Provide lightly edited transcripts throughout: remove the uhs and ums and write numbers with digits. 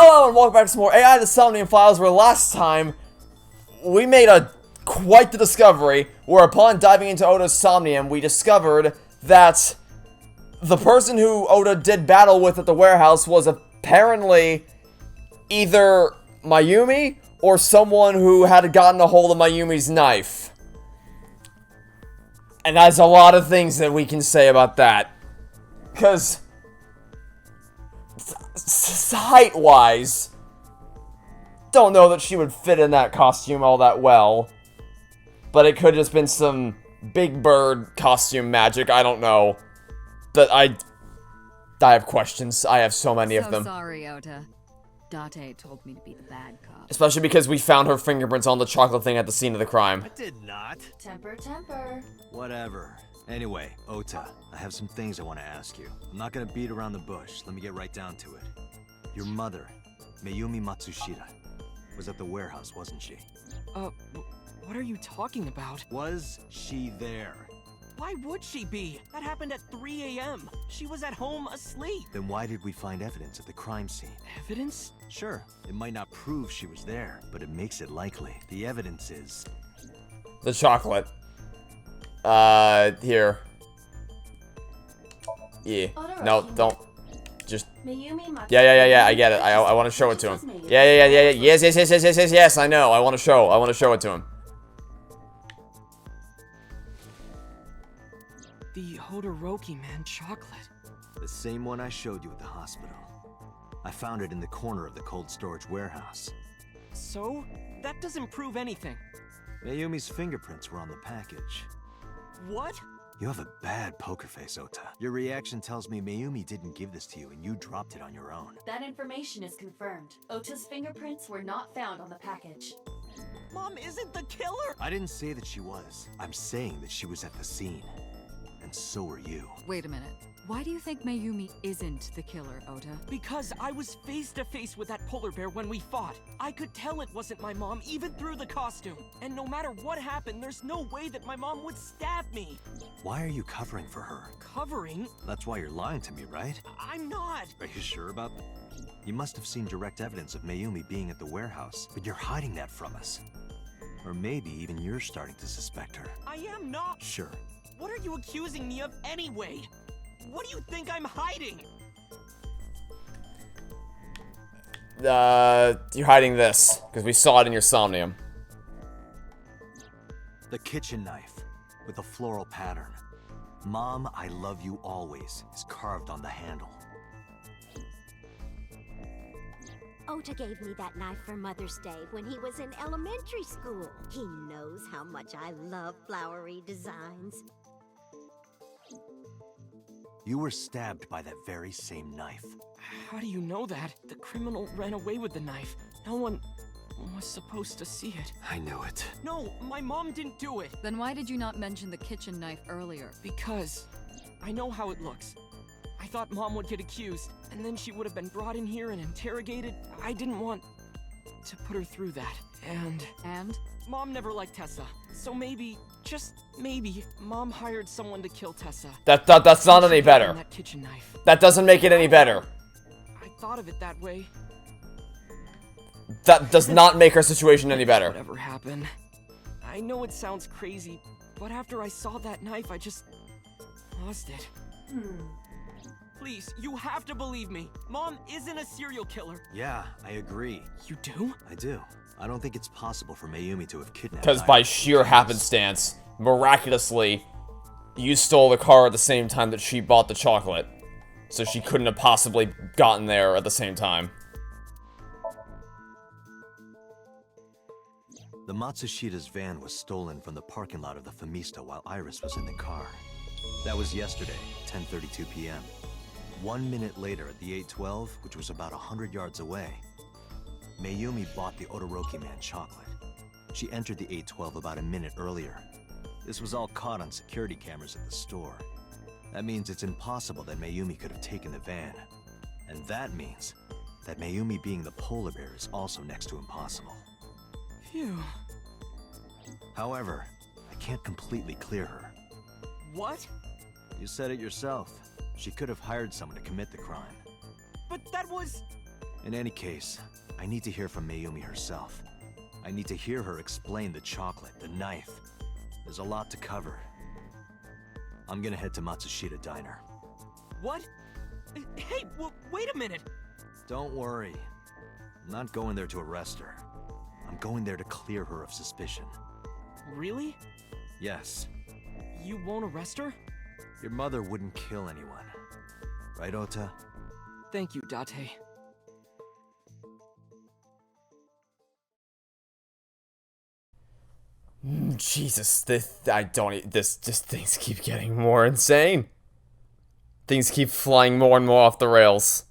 Hello and welcome back to some more AI the Somnium Files, where last time we made quite the discovery, where upon diving into Ota's Somnium, we discovered that the person who Ota did battle with at the warehouse was apparently either Mayumi or someone who had gotten a hold of Mayumi's knife. And that's a lot of things that we can say about that. Because height-wise, don't know that she would fit in that costume all that well. But it could have just been some Big Bird costume magic, I don't know. But I have questions. I have so many of them. Sorry, Ota. Date told me to be the bad cop. Especially because we found her fingerprints on the chocolate thing at the scene of the crime. I did not. Temper. Whatever. Anyway, Ota, I have some things I want to ask you. I'm not gonna beat around the bush. Let me get right down to it. Your mother, Mayumi Matsushita, was at the warehouse, wasn't she? What are you talking about? Was she there? Why would she be? That happened at 3 a.m. She was at home asleep. Then why did we find evidence at the crime scene? Evidence? Sure, it might not prove she was there, but it makes it likely. The evidence is... The chocolate. Here. Yeah. No, don't. Just. Yeah, I get it. I want to show it to him. Yeah. Yes, I know. I want to show it to him. The Hodoroki man chocolate. the same one I showed you at the hospital. I found it in the corner of the cold storage warehouse. So? That doesn't prove anything. Mayumi's fingerprints were on the package. What? You have a bad poker face, Ota. Your reaction tells me Mayumi didn't give this to you and you dropped it on your own. That information is confirmed. Ota's fingerprints were not found on the package. Mom isn't the killer! I didn't say that she was. I'm saying that she was at the scene. And so were you. Wait a minute. Why do you think Mayumi isn't the killer, Ota? Because I was face to face with that polar bear when we fought. I could tell it wasn't my mom, even through the costume. And no matter what happened, there's no way that my mom would stab me. Why are you covering for her? Covering? That's why you're lying to me, right? I'm not. Are you sure about that? You must have seen direct evidence of Mayumi being at the warehouse, but you're hiding that from us. Or maybe even you're starting to suspect her. I am not. Sure. What are you accusing me of anyway? What do you think I'm hiding? You're hiding this, because we saw it in your Somnium. The kitchen knife, with a floral pattern. Mom, I love you always, is carved on the handle. Ota gave me that knife for Mother's Day when he was in elementary school. He knows how much I love flowery designs. You were stabbed by that very same knife. How do you know that? The criminal ran away with the knife. No one was supposed to see it. I knew it. No, my mom didn't do it. Then why did you not mention the kitchen knife earlier? Because I know how it looks. I thought Mom would get accused, and then she would have been brought in here and interrogated. I didn't want to put her through that. And? Mom never liked Tessa. So maybe, just maybe, Mom hired someone to kill Tessa. That's not any better. That kitchen knife. That doesn't make it any better. I thought of it that way. That does not make our situation any better. Whatever happened. I know it sounds crazy, but after I saw that knife, I just lost it. Please, you have to believe me. Mom isn't a serial killer. Yeah, I agree. You do? I do. I don't think it's possible for Mayumi to have kidnapped. Because by sheer happenstance, miraculously, you stole the car at the same time that she bought the chocolate. So she couldn't have possibly gotten there at the same time. The Matsushita's van was stolen from the parking lot of the Famista while Iris was in the car. That was yesterday, 10:32 p.m. 1 minute later at the 812, which was about 100 yards away, Mayumi bought the Odoroki man chocolate. She entered the 812 about a minute earlier. This was all caught on security cameras at the store. That means it's impossible that Mayumi could have taken the van. And that means that Mayumi being the polar bear is also next to impossible. Phew. However, I can't completely clear her. What? You said it yourself. She could have hired someone to commit the crime. But that was... In any case, I need to hear from Mayumi herself. I need to hear her explain the chocolate, the knife. There's a lot to cover. I'm gonna head to Matsushita Diner. What? Hey, wait a minute! Don't worry. I'm not going there to arrest her. I'm going there to clear her of suspicion. Really? Yes. You won't arrest her? Your mother wouldn't kill anyone. Right, Ota? Thank you, Date. Jesus, this things keep getting more insane. Things keep flying more and more off the rails.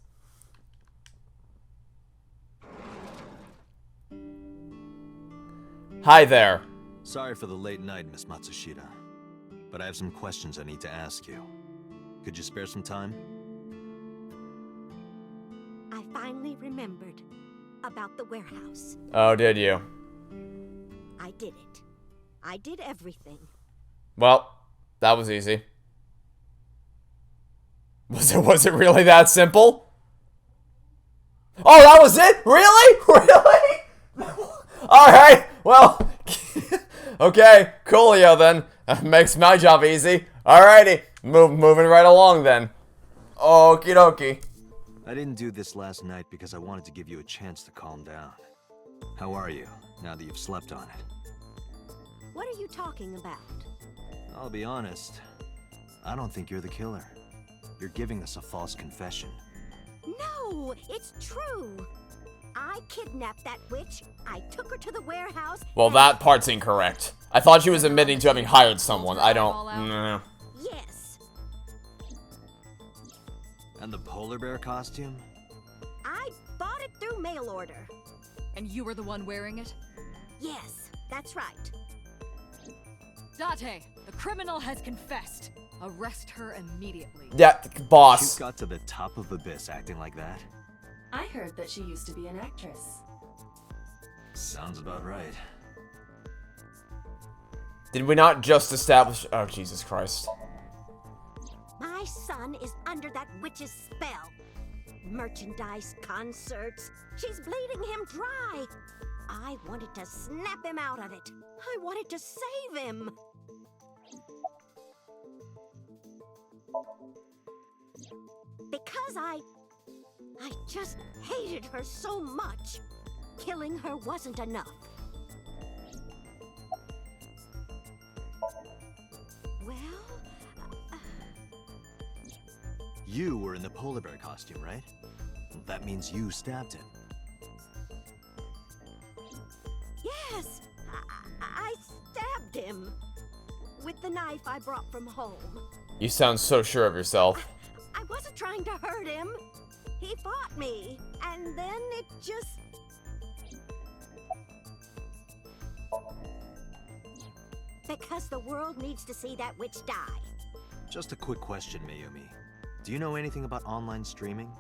Hi there. Sorry for the late night, Miss Matsushita. But I have some questions I need to ask you. Could you spare some time? I finally remembered about the warehouse. Oh, did you? I did it. I did everything. Well, that was easy. Was it really that simple? Oh, that was it? Really? Really? Alright, well, okay, coolio then. Makes my job easy. Alrighty, moving right along then. Okie dokie. I didn't do this last night because I wanted to give you a chance to calm down. How are you, now that you've slept on it? What are you talking about? I'll be honest, I don't think you're the killer. You're giving us a false confession. No, it's true. I kidnapped that witch. I took her to the warehouse. Well, that part's incorrect. I thought she was admitting to having hired someone. I don't... Nah. Yes. And the polar bear costume? I bought it through mail order. And you were the one wearing it? Yes, that's right. Date, the criminal has confessed. Arrest her immediately. Yeah, boss. You got to the top of Abyss acting like that? I heard that she used to be an actress. Sounds about right. Did we not just establish... Oh, Jesus Christ. My son is under that witch's spell. Merchandise, concerts. She's bleeding him dry. I wanted to snap him out of it. I wanted to save him. Because I just hated her so much. Killing her wasn't enough. Well, You were in the polar bear costume, right? That means you stabbed him. yes, I stabbed him. With the knife I brought from home. You sound so sure of yourself. I wasn't trying to hurt him. He fought me, and then it just... Because the world needs to see that witch die. Just a quick question, Mayumi. Do you know anything about online streaming?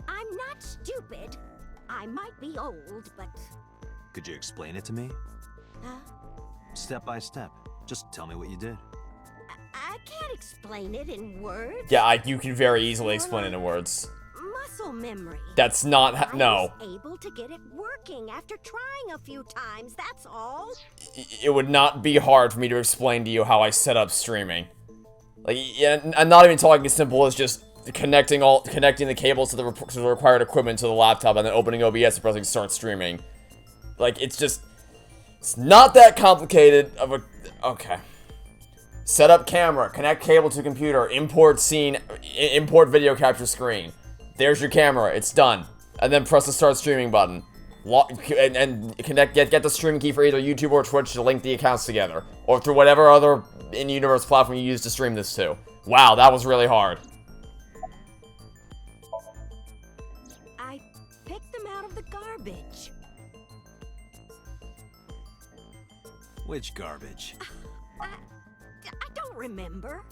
I'm not stupid. I might be old, but... Could you explain it to me? Step by step. Just tell me what you did. I can't explain it in words. Yeah, you can very easily explain it in words. Muscle memory. That's not... No. I was able to get it working after trying a few times, that's all. It would not be hard for me to explain to you how I set up streaming. Like, yeah, I'm not even talking as simple as just connecting the cables to the required equipment to the laptop and then opening OBS and pressing start streaming. Like, it's not that complicated of a... Okay. Set up camera, connect cable to computer, import scene, import video capture screen. There's your camera, it's done. And then press the start streaming button. And get the streaming key for either YouTube or Twitch to link the accounts together. Or through whatever other in-universe platform you use to stream this to. Wow, that was really hard. I picked them out of the garbage. Which garbage? I don't remember.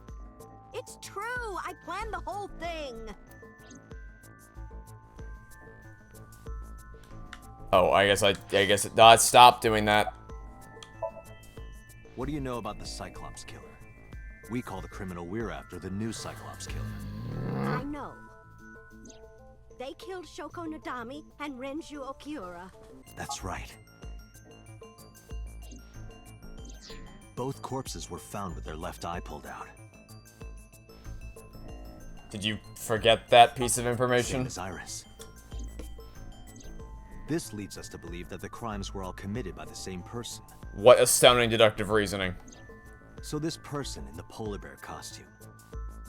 It's true, I planned the whole thing. Oh, I guess no, stop doing that. What do you know about the Cyclops killer? We call the criminal we're after the new Cyclops killer. I know. They killed Shoko Nadami and Renju Okiura. That's right. Both corpses were found with their left eye pulled out. Did you forget that piece of Same information? as Iris. This leads us to believe that the crimes were all committed by the same person. What astounding deductive reasoning. So this person in the polar bear costume,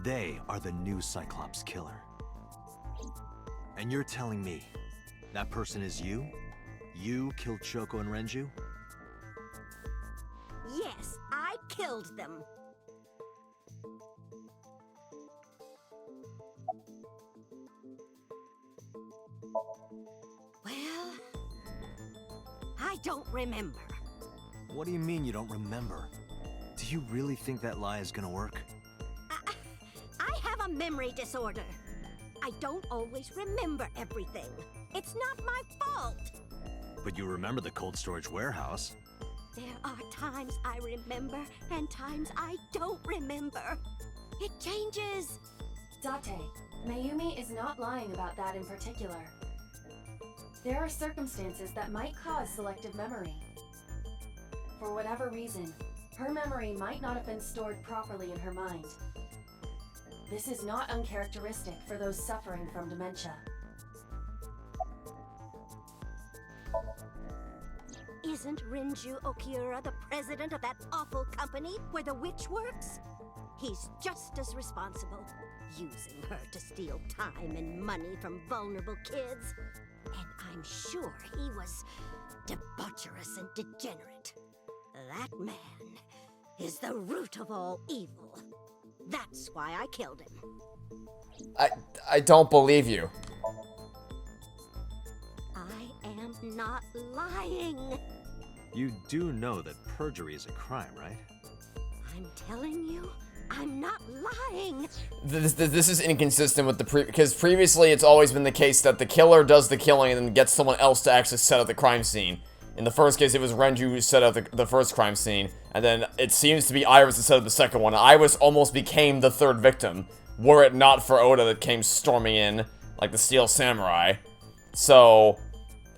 they are the new Cyclops killer. And you're telling me that person is you? You killed Shoko and Renju? Yes, I killed them. Well, I don't remember. What do you mean you don't remember? Do you really think that lie is gonna work? I have a memory disorder. I don't always remember everything. It's not my fault. But you remember the cold storage warehouse. There are times I remember and times I don't remember. It changes. Date, Mayumi is not lying about that in particular. There are circumstances that might cause selective memory. For whatever reason, her memory might not have been stored properly in her mind. This is not uncharacteristic for those suffering from dementia. Isn't Renju Okiura the president of that awful company where the witch works? He's just as responsible, using her to steal time and money from vulnerable kids. And I'm sure he was debaucherous and degenerate. That man is the root of all evil. That's why I killed him. I don't believe you. I am not lying. You do know that perjury is a crime, right? I'm telling you, I'm not lying. This is inconsistent with because previously it's always been the case that the killer does the killing and then gets someone else to actually set up the crime scene. In the first case, it was Renju who set up the first crime scene, and then it seems to be Iris who set up the second one. Iris almost became the third victim, were it not for Oda that came storming in, like the Steel Samurai. So,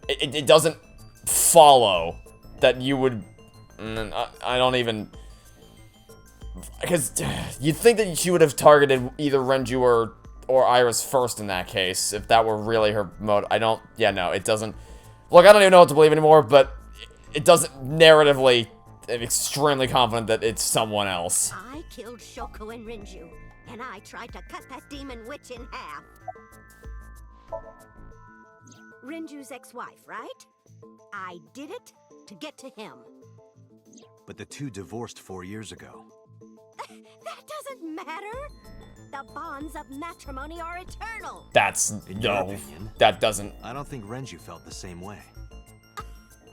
it doesn't follow that you would... I don't even... Because you'd think that she would have targeted either Renju or Iris first in that case, if that were really her mode. I don't... Yeah, no, it doesn't... Look, I don't even know what to believe anymore, but it doesn't narratively... I'm extremely confident that it's someone else. I killed Shoko and Renju, and I tried to cut that demon witch in half. Renju's ex-wife, right? I did it to get to him. But the two divorced 4 years ago. That doesn't matter. The bonds of matrimony are eternal. That's... In your no, opinion? that doesn't... I don't think Renju felt the same way.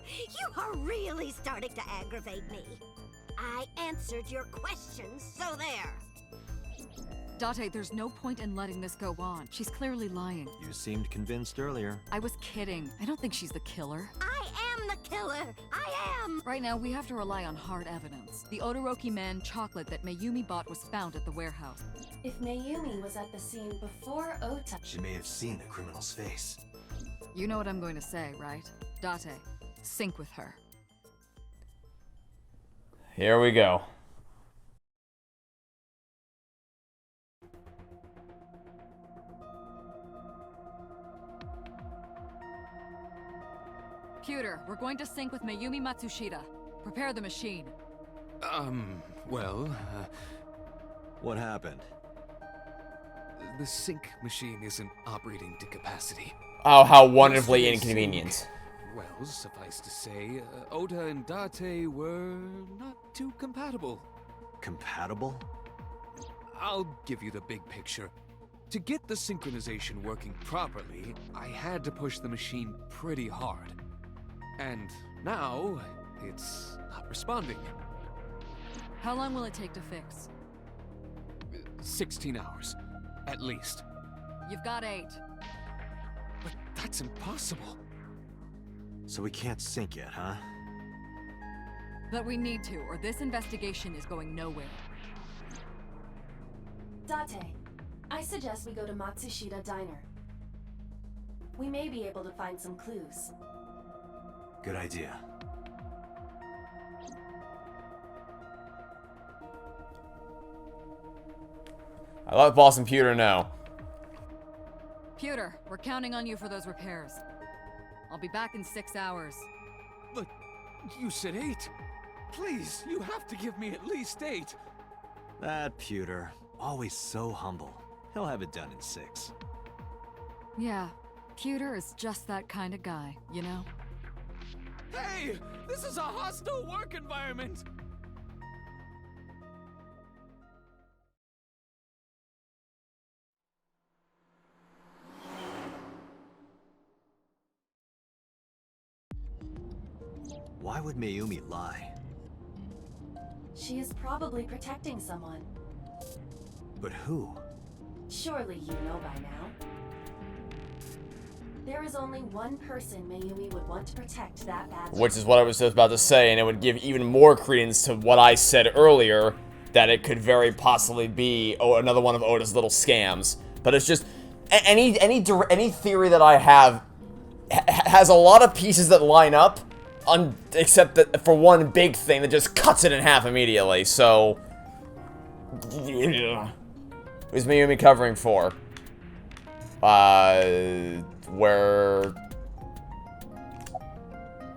You are really starting to aggravate me. I answered your questions, so there. Date, there's no point in letting this go on. She's clearly lying. You seemed convinced earlier. I was kidding. I don't think she's the killer. I am the killer. I am. Right now, we have to rely on hard evidence. The Odoroki Man chocolate that Mayumi bought was found at the warehouse. If Mayumi was at the scene before Ota... She may have seen the criminal's face. You know what I'm going to say, right? Date, sync with her. Here we go. Computer, we're going to sync with Mayumi Matsushita. Prepare the machine. Well, What happened? the sync machine isn't operating to capacity. Oh, how wonderfully Yesterday's inconvenient. sync, well, suffice to say, Ota and Date were not too compatible. Compatible? I'll give you the big picture. To get the synchronization working properly, I had to push the machine pretty hard. And now, it's not responding. How long will it take to fix? 16 hours, at least. You've got 8. But that's impossible. So we can't sync yet, huh? But we need to, or this investigation is going nowhere. Date, I suggest we go to Matsushita Diner. We may be able to find some clues. Good idea. I let Boss and Pewter know. Pewter, we're counting on you for those repairs. I'll be back in 6 hours. But you said 8. Please, you have to give me at least 8. That Pewter, always so humble. He'll have it done in 6. Yeah, Pewter is just that kind of guy, you know? Hey! This is a hostile work environment! Why would Mayumi lie? She is probably protecting someone. But who? Surely you know by now. There is only one person Mayumi would want to protect that badly. Which is what I was just about to say, and it would give even more credence to what I said earlier, that it could very possibly be another one of Oda's little scams. But it's just, any theory that I have has a lot of pieces that line up, except that for one big thing that just cuts it in half immediately, so... Who's Mayumi covering for? Where...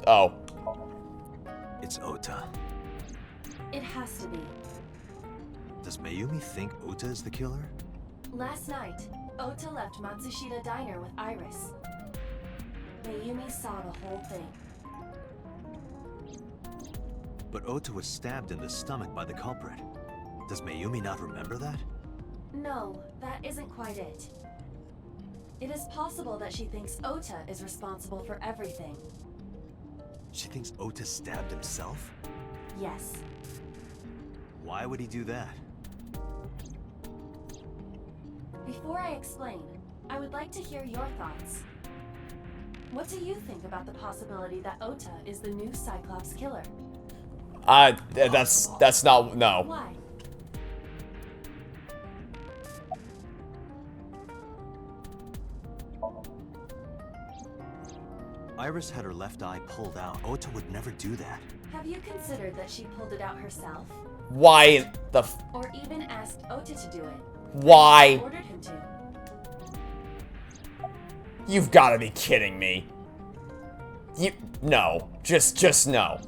Oh. It's Ota. It has to be. Does Mayumi think Ota is the killer? Last night, Ota left Matsushita Diner with Iris. Mayumi saw the whole thing. But Ota was stabbed in the stomach by the culprit. Does Mayumi not remember that? No, that isn't quite it. It is possible that she thinks Ota is responsible for everything. She thinks Ota stabbed himself? Yes. Why would he do that? Before I explain, I would like to hear your thoughts. What do you think about the possibility that Ota is the new Cyclops killer? That's not, no. Why? Iris had her left eye pulled out. Ota would never do that. Have you considered that she pulled it out herself? Why the f- Or even asked Ota to do it? Why? Ordered him to. You've got to be kidding me. No. Just no.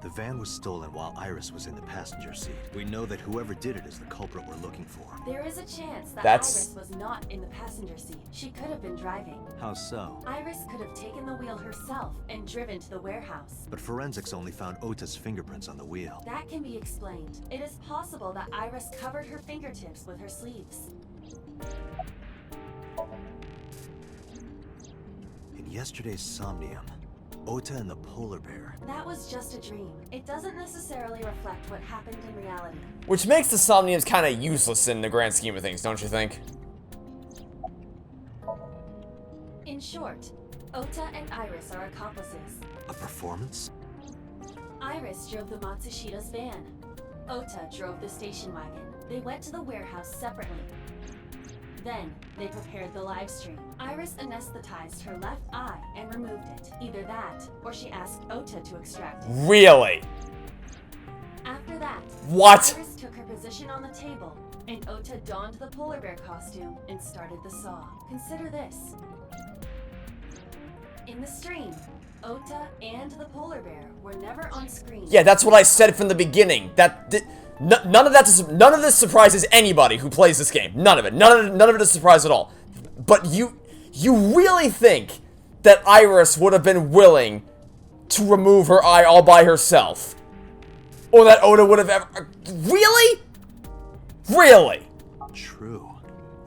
The van was stolen while Iris was in the passenger seat. We know that whoever did it is the culprit we're looking for. There is a chance that That's- Iris was not in the passenger seat. She could have been driving. How so? Iris could have taken the wheel herself and driven to the warehouse. But forensics only found Ota's fingerprints on the wheel. That can be explained. It is possible that Iris covered her fingertips with her sleeves. In yesterday's Somnium, Ota and the polar bear. That was just a dream. It doesn't necessarily reflect what happened in reality. Which makes the Somniums kind of useless in the grand scheme of things, don't you think? In short, Ota and Iris are accomplices. A performance? Iris drove the Matsushita's van. Ota drove the station wagon. They went to the warehouse separately. Then, they prepared the live stream. Iris anesthetized her left eye and removed it. Either that, or she asked Ota to extract it. Really? After that, What? Iris took her position on the table, and Ota donned the polar bear costume and started the saw. Consider this. In the stream, Ota and the polar bear were never on screen. Yeah, that's what I said from the beginning. None of this surprises anybody who plays this game. None of it. None of it is a surprise at all. But you really think that Iris would have been willing to remove her eye all by herself? Or that Ota would have ever... Really? Really? True.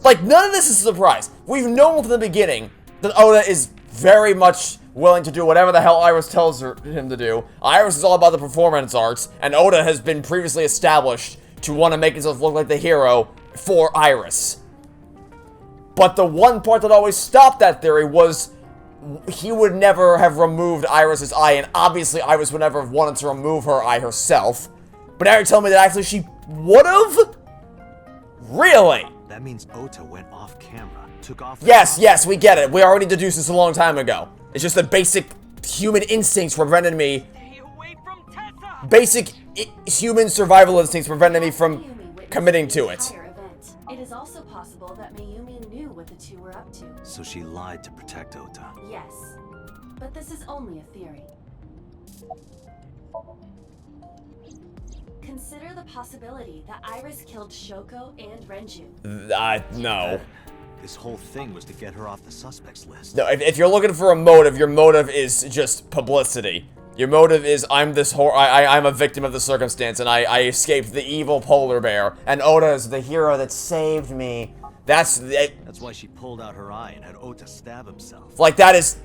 Like, none of this is a surprise. We've known from the beginning that Ota is very much willing to do whatever the hell Iris tells him to do. Iris is all about the performance arts, and Ota has been previously established to want to make himself look like the hero for Iris. But the one part that always stopped that theory was he would never have removed Iris's eye, and obviously Iris would never have wanted to remove her eye herself. But now you're telling me that actually she would've? Really? That means Ota went off camera took off. Yes, we get it. We already deduced this a long time ago. It's just that basic human instincts prevented me. Stay away from Tessa! Basic human survival instincts prevented me from Mayumi witnessed committing the to it. entire event. It is also possible that Mayumi knew what the two were up to. So she lied to protect Ota. Yes, but this is only a theory. Consider the possibility that Iris killed Shoko and Renju. No. This whole thing was to get her off the suspects list. No, if you're looking for a motive, your motive is just publicity. Your motive is, I'm a victim of the circumstance, and I escaped the evil polar bear, and Ota is the hero that saved me. That's why she pulled out her eye and had Ota stab himself. like, that is,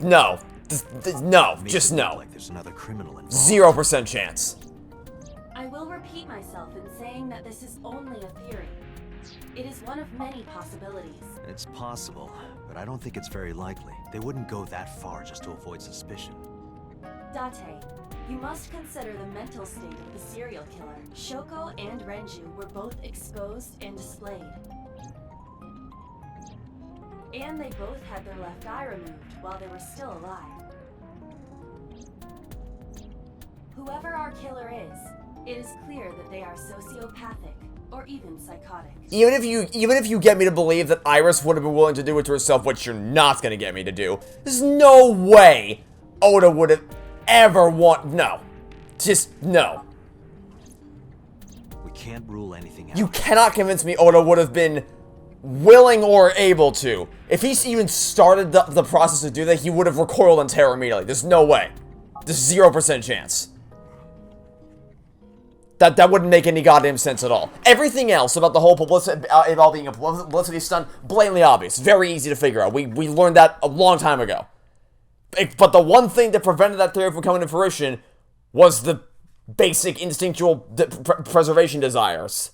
no. No, Makes just it look no. like there's another criminal involved. 0% chance. I will repeat myself in saying that this is only a theory. It is one of many possibilities. It's possible, but I don't think it's very likely. They wouldn't go that far just to avoid suspicion. Date, you must consider the mental state of the serial killer. Shoko and Renju were both exposed and displayed. And they both had their left eye removed while they were still alive. Whoever our killer is, it is clear that they are sociopathic or even psychotic. Even if you get me to believe that Iris would have been willing to do it to herself, which you're not gonna get me to do, there's no way Ota would have ever no. Just no. We can't rule anything out. You cannot convince me Ota would have been willing or able to. If he's even started the process to do that, he would have recoiled in terror immediately. There's no way. There's 0% chance. That wouldn't make any goddamn sense at all. Everything else about the whole publicity, it all being a publicity stunt, blatantly obvious. Very easy to figure out. We learned that a long time ago. But the one thing that prevented that theory from coming to fruition was the basic instinctual preservation desires.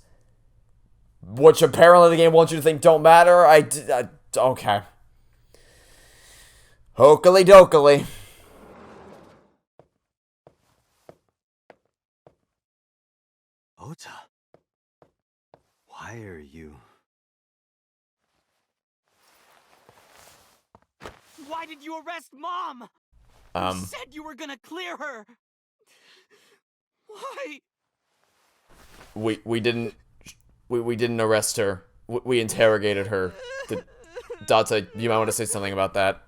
Which apparently the game wants you to think don't matter. Okay. Hokily dokily. Ota, why are you... Why did you arrest Mom? You said you were gonna clear her. Why? We didn't arrest her. We interrogated her. Date, you might want to say something about that.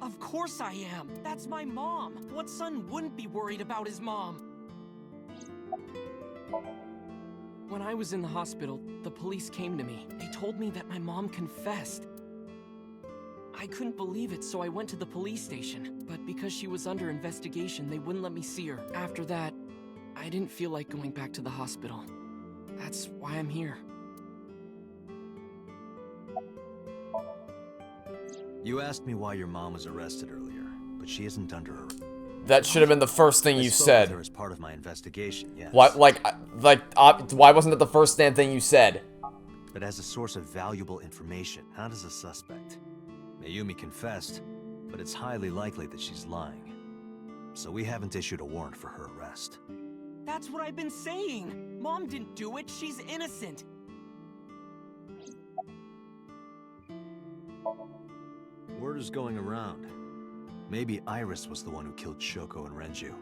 Of course I am. That's my mom. What son wouldn't be worried about his mom? When I was in the hospital, the police came to me. They told me that my mom confessed. I couldn't believe it, so I went to the police station. But because she was under investigation, they wouldn't let me see her. After that, I didn't feel like going back to the hospital. That's why I'm here. You asked me why your mom was arrested earlier, but she isn't under arrest. That should have been the first thing you said. As part of my investigation, yes. Why, why wasn't it the first damn thing you said? But as a source of valuable information, not as a suspect. Mayumi confessed, but it's highly likely that she's lying. So we haven't issued a warrant for her arrest. That's what I've been saying. Mom didn't do it. She's innocent. Word is going around. Maybe Iris was the one who killed Shoko and Renju.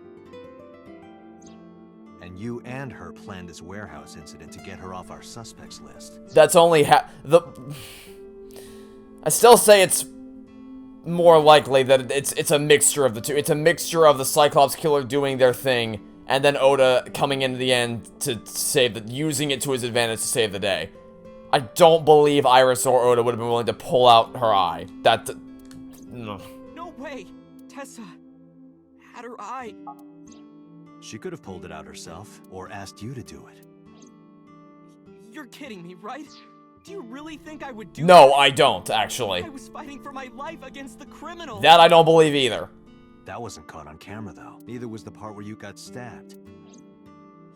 And you and her planned this warehouse incident to get her off our suspects list. That's only I still say it's more likely that it's a mixture of the two. It's a mixture of the Cyclops killer doing their thing, and then Ota coming in the end to using it to his advantage to save the day. I don't believe Iris or Ota would have been willing to pull out her eye. No. No way! Tessa had her eye. She could have pulled it out herself, or asked you to do it. You're kidding me, right? Do you really think I would do No, that? I don't, actually. I was fighting for my life against the criminal. That I don't believe either. That wasn't caught on camera, though. Neither was the part where you got stabbed.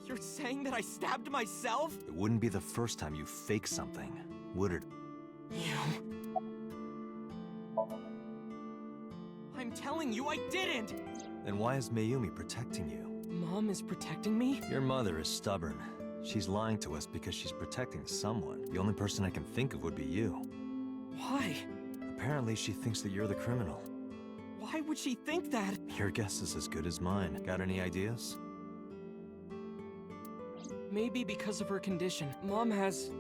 You're saying that I stabbed myself? It wouldn't be the first time you faked something, would it? You... I'm telling you, I didn't! Then why is Mayumi protecting you? Mom is protecting me? Your mother is stubborn. She's lying to us because she's protecting someone. The only person I can think of would be you. Why? Apparently, she thinks that you're the criminal. Why would she think that? Your guess is as good as mine. Got any ideas? Maybe because of her condition. Mom has...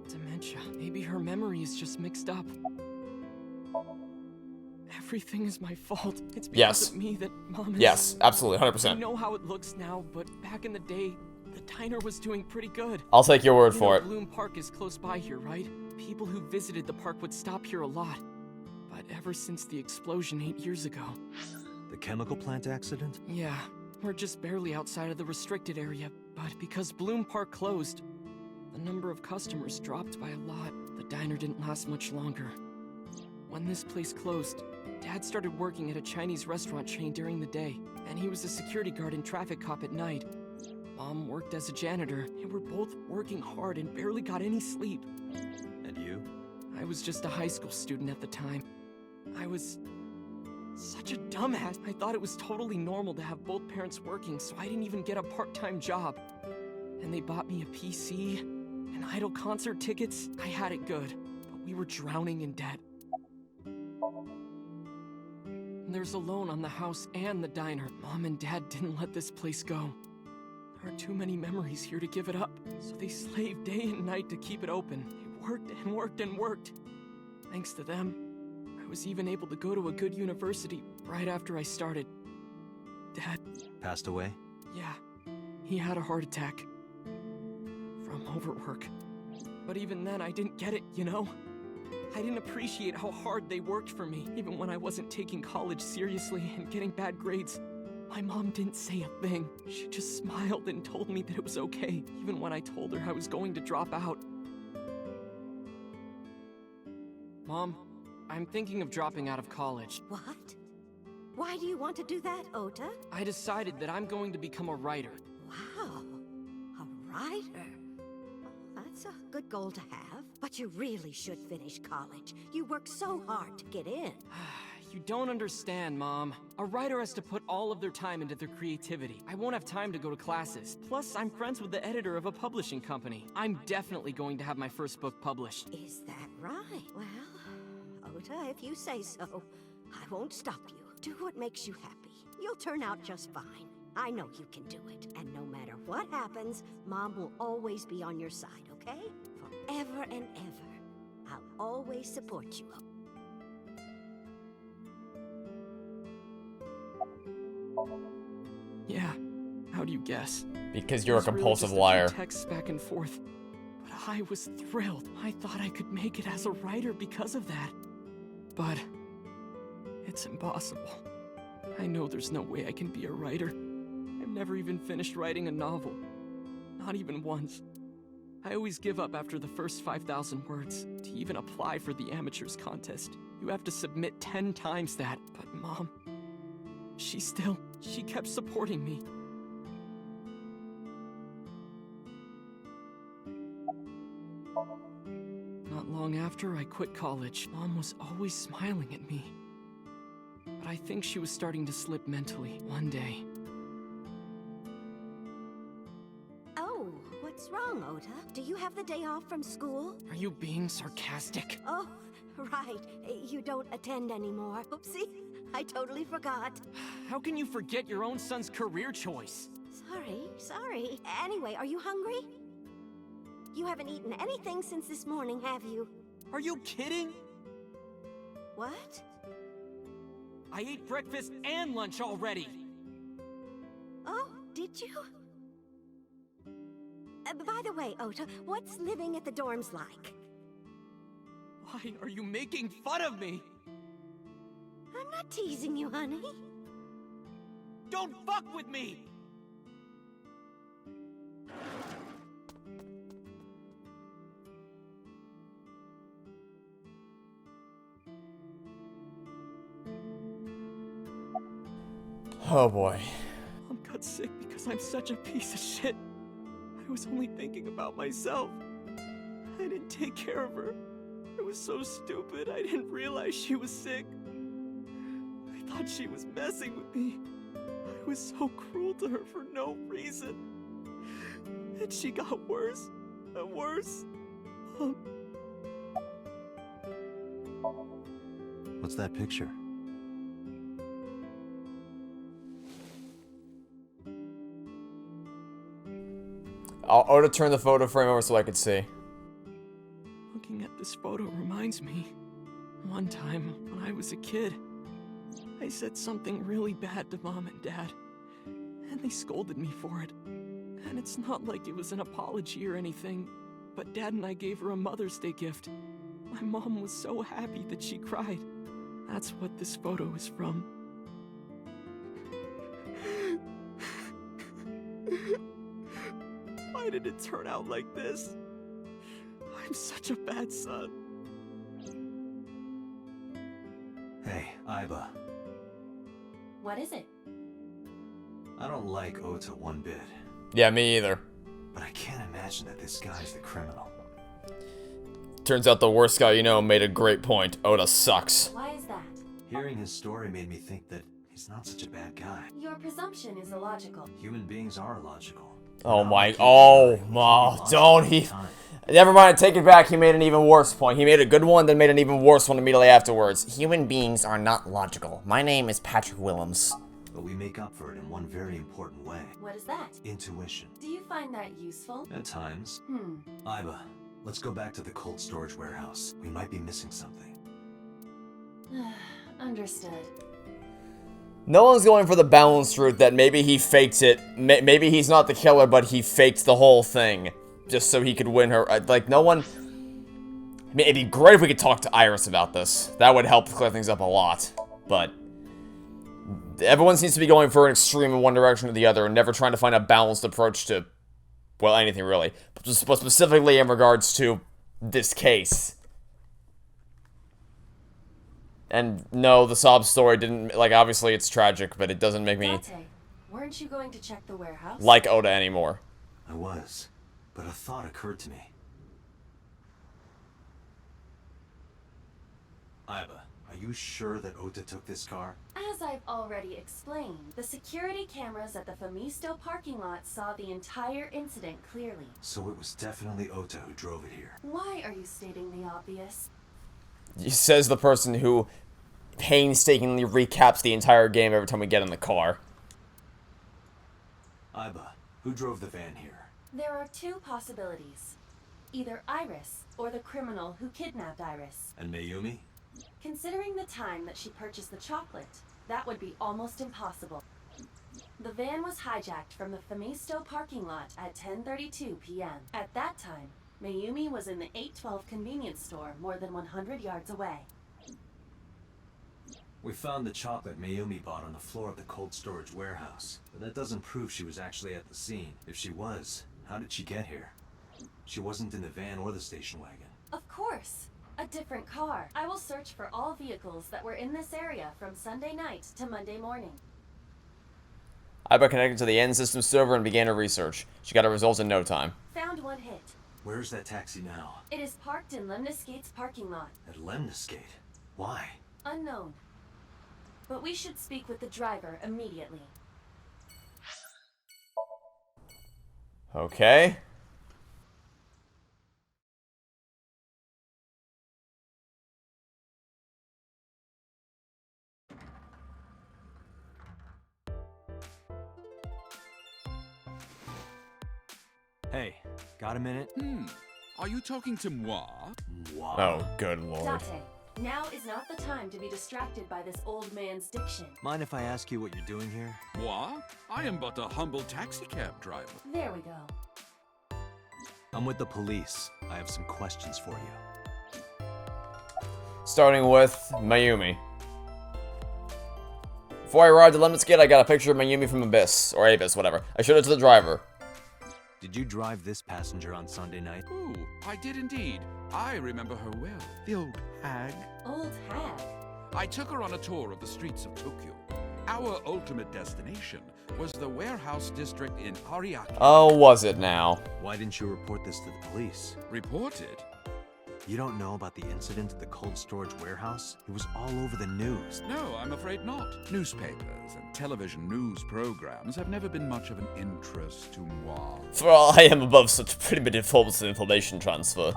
dementia. Maybe her memory is just mixed up. Everything is my fault. It's because of me that Mom is... Yes, absolutely, 100%. I know how it looks now, but back in the day, the diner was doing pretty good. I'll take your word You for know, it. Bloom Park is close by here, right? People who visited the park would stop here a lot. But ever since the explosion 8 years ago... The chemical plant accident? Yeah, we're just barely outside of the restricted area, but because Bloom Park closed, the number of customers dropped by a lot. The diner didn't last much longer. When this place closed, Dad started working at a Chinese restaurant chain during the day, and he was a security guard and traffic cop at night. Mom worked as a janitor, and we're both working hard and barely got any sleep. And you? I was just a high school student at the time. I was such a dumbass. I thought it was totally normal to have both parents working, so I didn't even get a part-time job. And they bought me a PC and idol concert tickets. I had it good, but we were drowning in debt. There's a loan on the house and the diner. Mom and Dad didn't let this place go. There are too many memories here to give it up, so they slaved day and night to keep it open. They worked and worked and worked. Thanks to them, I was even able to go to a good university right after I started. Dad... Passed away? Yeah, he had a heart attack. From overwork. But even then, I didn't get it, you know? I didn't appreciate how hard they worked for me, even when I wasn't taking college seriously and getting bad grades. My mom didn't say a thing. She just smiled and told me that it was okay, even when I told her I was going to drop out. Mom, I'm thinking of dropping out of college. What? Why do you want to do that, Ota? I decided that I'm going to become a writer. Wow, a writer. That's a good goal to have, but you really should finish college. You worked so hard to get in. You don't understand, Mom. A writer has to put all of their time into their creativity. I won't have time to go to classes. Plus, I'm friends with the editor of a publishing company. I'm definitely going to have my first book published. Is that right? Well, Ota, if you say so, I won't stop you. Do what makes you happy. You'll turn out just fine. I know you can do it. And no matter what happens, Mom will always be on your side, okay? Forever and ever. I'll always support you. Yeah. How do you guess? Because you're a It was really compulsive just a few liar. texts back and forth. But I was thrilled. I thought I could make it as a writer because of that. But it's impossible. I know there's no way I can be a writer. I've never even finished writing a novel. Not even once. I always give up after the first 5,000 words. To even apply for the amateurs contest, you have to submit 10 times that. But Mom, she kept supporting me. Not long after I quit college, Mom was always smiling at me. But I think she was starting to slip mentally one day. Oh, what's wrong, Ota? Do you have the day off from school? Are you being sarcastic? Oh, right. You don't attend anymore. Oopsie, I totally forgot. How can you forget your own son's career choice? Sorry. Anyway, are you hungry? You haven't eaten anything since this morning, have you? Are you kidding? What? I ate breakfast and lunch already. Oh, did you? By the way, Ota, what's living at the dorms like? Why are you making fun of me? I'm not teasing you, honey. Don't fuck with me! Oh boy. Mom got sick because I'm such a piece of shit. I was only thinking about myself. I didn't take care of her. I was so stupid, I didn't realize she was sick. I thought she was messing with me. I was so cruel to her for no reason. And she got worse and worse. What's that picture? Oda turned the photo frame over so I could see. Looking at this photo reminds me, one time when I was a kid, I said something really bad to Mom and Dad, and they scolded me for it. And it's not like it was an apology or anything, but Dad and I gave her a Mother's Day gift. My mom was so happy that she cried. That's what this photo is from. Why did it turn out like this? I'm such a bad son. Hey, Aiba. What is it? I don't like Ota one bit. Yeah, me either. But I can't imagine that this guy's the criminal. Turns out the worst guy you know made a great point. Oda sucks. Why is that? Hearing his story made me think that he's not such a bad guy. Your presumption is illogical. Human beings are illogical. Oh my, oh, don't he... Never mind, take it back, he made an even worse point. He made a good one, then made an even worse one immediately afterwards. Human beings are not logical. My name is Patrick Willems. But we make up for it in one very important way. What is that? Intuition. Do you find that useful? At times. Hmm. Aiba, let's go back to the cold storage warehouse. We might be missing something. Understood. No one's going for the balanced route that maybe he faked it. Maybe he's not the killer, but he faked the whole thing. Just so he could win her. Like, no one... I mean, it'd be great if we could talk to Iris about this. That would help clear things up a lot. But... everyone seems to be going for an extreme in one direction or the other, and never trying to find a balanced approach to... well, anything really. But specifically in regards to this case. And no, the sob story didn't... like, obviously it's tragic, but it doesn't make me... Date, weren't you going to check the warehouse? like Oda anymore. I was, but a thought occurred to me. Aiba, are you sure that Ota took this car? As I've already explained, the security cameras at the Famisto parking lot saw the entire incident clearly. So it was definitely Ota who drove it here. Why are you stating the obvious? Says the person who painstakingly recaps the entire game every time we get in the car. Aiba, who drove the van here? There are two possibilities. Either Iris, or the criminal who kidnapped Iris. And Mayumi? Considering the time that she purchased the chocolate, that would be almost impossible. The van was hijacked from the Famisto parking lot at 10:32 p.m. At that time, Mayumi was in the 812 convenience store more than 100 yards away. We found the chocolate Mayumi bought on the floor of the cold storage warehouse. But that doesn't prove she was actually at the scene. If she was, how did she get here? She wasn't in the van or the station wagon. Of course! A different car. I will search for all vehicles that were in this area from Sunday night to Monday morning. Aiba connected to the end system server and began her research. She got her results in no time. Found one hit. Where's that taxi now? It is parked in Lemniscate's parking lot. At Lemniscate? Why? Unknown. But we should speak with the driver immediately. Okay. Hey, got a minute? Are you talking to moi? Wow. Oh, good lord. Date, now is not the time to be distracted by this old man's diction. Mind if I ask you what you're doing here? Moi? I am but a humble taxicab driver. There we go. I'm with the police. I have some questions for you. Starting with Mayumi. Before I arrived at Lemniscate, I got a picture of Mayumi from Abyss, or Abyss, whatever. I showed it to the driver. Did you drive this passenger on Sunday night? Oh, I did indeed. I remember her well. The old hag. Old hag? I took her on a tour of the streets of Tokyo. Our ultimate destination was the warehouse district in Ariake. Oh, was it now? Why didn't you report this to the police? Reported? You don't know about the incident at the cold storage warehouse? It was all over the news. No, I'm afraid not. Newspapers and television news programs have never been much of an interest to moi. For I am above such primitive forms of information transfer.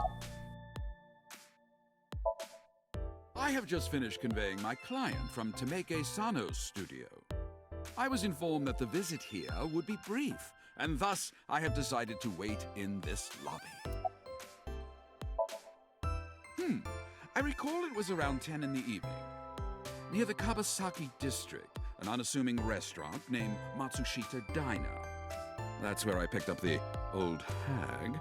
I have just finished conveying my client from Tameke Sano's studio. I was informed that the visit here would be brief, and thus I have decided to wait in this lobby. I recall it was around 10 in the evening. Near the Kabasaki district, an unassuming restaurant named Matsushita Diner. That's where I picked up the old hag.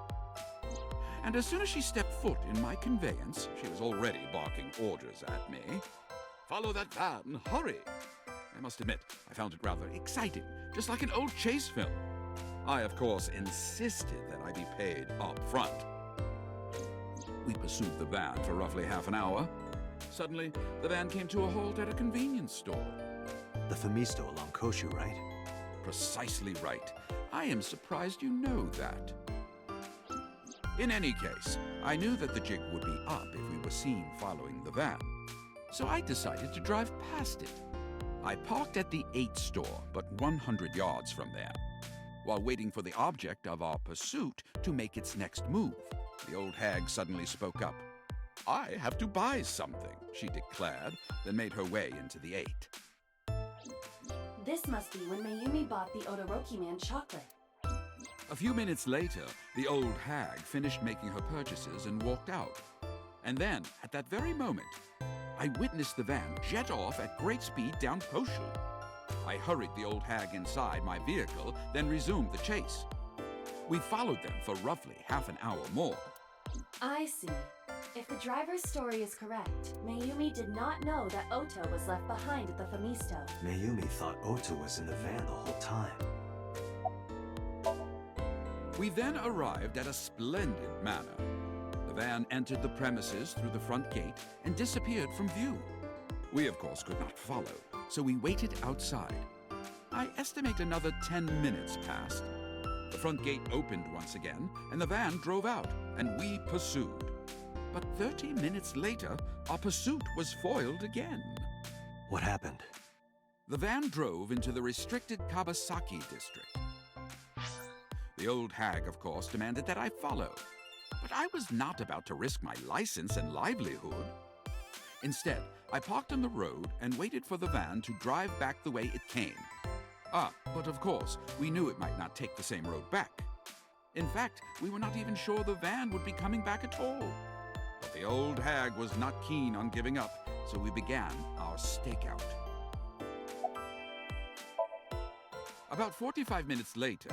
And as soon as she stepped foot in my conveyance, she was already barking orders at me. Follow that van, hurry! I must admit, I found it rather exciting, just like an old chase film. I, of course, insisted that I be paid up front. We pursued the van for roughly half an hour. Suddenly, the van came to a halt at a convenience store. The Famisto along Koshu, right? Precisely right. I am surprised you know that. In any case, I knew that the jig would be up if we were seen following the van. So I decided to drive past it. I parked at the 8 store, but 100 yards from there, while waiting for the object of our pursuit to make its next move. The old hag suddenly spoke up. I have to buy something, she declared, then made her way into the 8. This must be when Mayumi bought the Odoroki Man chocolate. A few minutes later, the old hag finished making her purchases and walked out. And then, at that very moment, I witnessed the van jet off at great speed down Koshu. I hurried the old hag inside my vehicle, then resumed the chase. We followed them for roughly half an hour more. I see. If the driver's story is correct, Mayumi did not know that Oto was left behind at the Famisto. Mayumi thought Oto was in the van the whole time. We then arrived at a splendid manor. The van entered the premises through the front gate and disappeared from view. We, of course, could not follow, so we waited outside. I estimate another 10 minutes passed. The front gate opened once again, and the van drove out, and we pursued. But 30 minutes later, our pursuit was foiled again. What happened? The van drove into the restricted Kabasaki district. The old hag, of course, demanded that I follow. But I was not about to risk my license and livelihood. Instead, I parked on the road and waited for the van to drive back the way it came. But of course, we knew it might not take the same road back. In fact, we were not even sure the van would be coming back at all. But the old hag was not keen on giving up, so we began our stakeout. About 45 minutes later,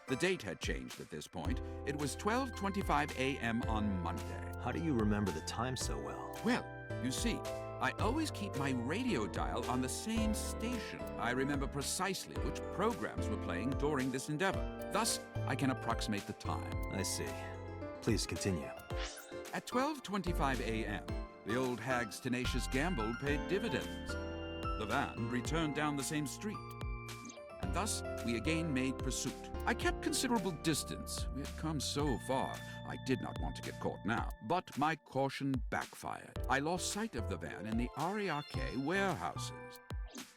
the date had changed at this point. It was 12:25 a.m. on Monday. How do you remember the time so well? Well, you see, I always keep my radio dial on the same station. I remember precisely which programs were playing during this endeavor. Thus, I can approximate the time. I see. Please continue. At 12:25 a.m., the old hag's tenacious gamble paid dividends. The van returned down the same street. And thus, we again made pursuit. I kept considerable distance. We had come so far, I did not want to get caught now. But my caution backfired. I lost sight of the van in the Ariake warehouses.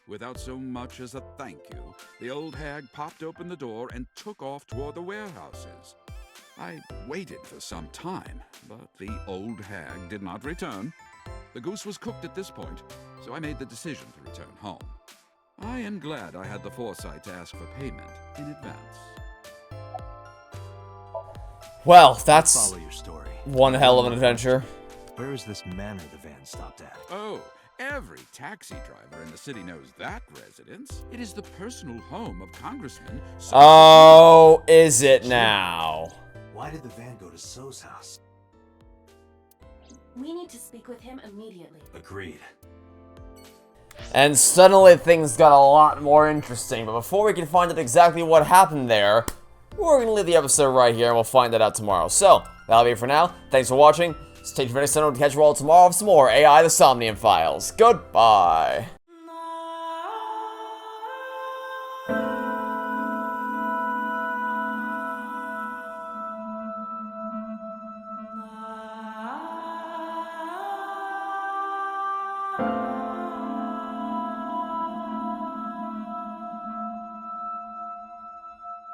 Without so much as a thank you, the old hag popped open the door and took off toward the warehouses. I waited for some time, but the old hag did not return. The goose was cooked at this point, so I made the decision to return home. I am glad I had the foresight to ask for payment in advance. Well, that's Follow your story. one hell of an adventure. Where is this manor the van stopped at? Oh, every taxi driver in the city knows that residence. It is the personal home of Congressman Oh, is it now? Why did the van go to So's house? We need to speak with him immediately. Agreed. And suddenly things got a lot more interesting, but before we can find out exactly what happened there, we're gonna leave the episode right here and we'll find that out tomorrow. So, that'll be it for now. Thanks for watching. Stay tuned for next time to catch you all tomorrow for some more AI the Somnium Files. Goodbye.